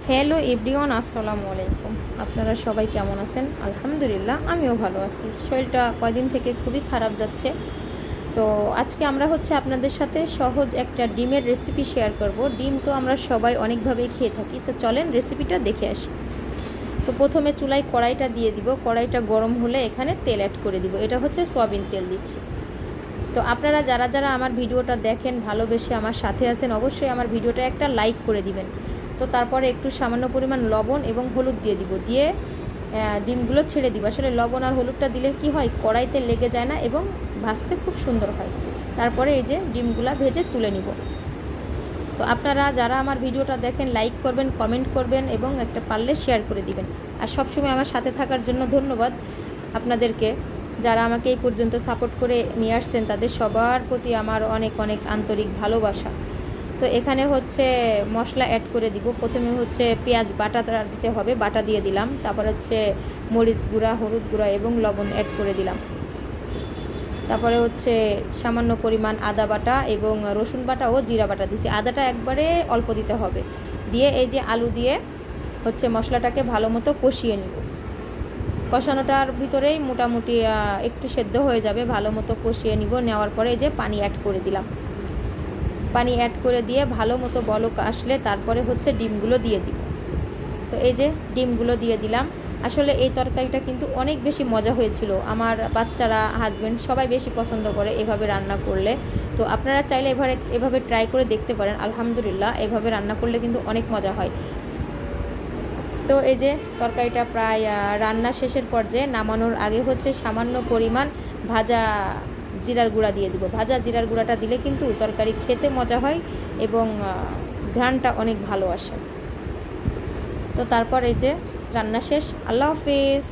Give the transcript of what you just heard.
Hello everyone, আসসালামু আলাইকুম। আপনারা সবাই কেমন আছেন? আলহামদুলিল্লাহ, আমিও ভালো আছি। শরীরটা কয়দিন থেকে খুবই খারাপ যাচ্ছে। তো আজকে আমরা আপনাদের সাথে সহজ একটা ডিমের রেসিপি শেয়ার করব। ডিম তো আমরা সবাই অনেকভাবেই খেয়ে থাকি, তো চলেন রেসিপিটা দেখে আসি। তো প্রথমে চুলায় কড়াইটা দিয়ে দিব। কড়াইটা গরম হলে এখানে তেল অ্যাড করে দিব। এটা হচ্ছে সয়াবিন তেল দিচ্ছি। তো আপনারা যারা যারা আমার ভিডিওটা দেখেন, ভালোবেসে আমার সাথে আছেন, অবশ্যই আমার ভিডিওটা একটা লাইক করে দিবেন। তো তারপরে একটু সামান্য পরিমাণ লবণ এবং হলুদ দিয়ে দিব, দিয়ে ডিমগুলো ছেড়ে দিব। আসলে লবণ আর হলুদটা দিলে কি হয়, কড়াইতে লেগে যায় না এবং ভাজতে খুব সুন্দর হয়। তারপরে এই যে ডিমগুলো ভেজে তুলে নিব। তো আপনারা যারা আমার ভিডিওটা দেখেন, লাইক করবেন, কমেন্ট করবেন এবং একটা পারলে শেয়ার করে দিবেন। আর সবসময় আমার সাথে থাকার জন্য ধন্যবাদ আপনাদেরকে। যারা আমাকে এই পর্যন্ত সাপোর্ট করে নিয়ে আসছেন, তাদের সবার প্রতি আমার অনেক অনেক আন্তরিক ভালোবাসা। তো এখানে মশলা অ্যাড করে দিব। প্রথমে পেঁয়াজ বাটা দিতে হবে, বাটা দিয়ে দিলাম। তারপর মরিচ গুঁড়া, হলুদ গুঁড়া এবং লবণ অ্যাড করে দিলাম। তারপরে সামান্য পরিমাণ আদা বাটা এবং রসুন বাটা ও জিরা বাটা দিছি। আদাটা একবারে অল্প দিতে হবে। দিয়ে এই যে আলু দিয়ে মশলাটাকে ভালো মতো কষিয়ে নিব। কষানোটার ভিতরেই মোটামুটি একটু সেদ্ধ হয়ে যাবে। ভালো মতো কষিয়ে নিব। নেওয়ার পরে এই যে পানি অ্যাড করে দিলাম। পানি অ্যাড করে দিয়ে ভালো মতো বলক আসলে তারপরে ডিমগুলো দিয়ে দিব। তো এই যে ডিমগুলো দিয়ে দিলাম। আসলে এই তরকারিটা কিন্তু অনেক বেশি মজা হয়েছিল। আমার বাচ্চারা, হাজব্যান্ড সবাই বেশি পছন্দ করে এভাবে রান্না করলে। তো আপনারা চাইলে এভাবে ট্রাই করে দেখতে পারেন। আলহামদুলিল্লাহ, এভাবে রান্না করলে কিন্তু অনেক মজা হয়। তো এই যে তরকারিটা প্রায় রান্না শেষের পর্যায়ে, নামানোর আগে সামান্য পরিমাণ ভাজা জিরার গুঁড়া দিয়ে দিব। ভাজা জিরার গুঁড়াটা দিলে কিন্তু তরকারি খেতে মজা হয় এবং ঘ্রাণটা অনেক ভালো আসে। তো তারপর এই যে রান্না শেষ। আল্লাহ হাফেজ।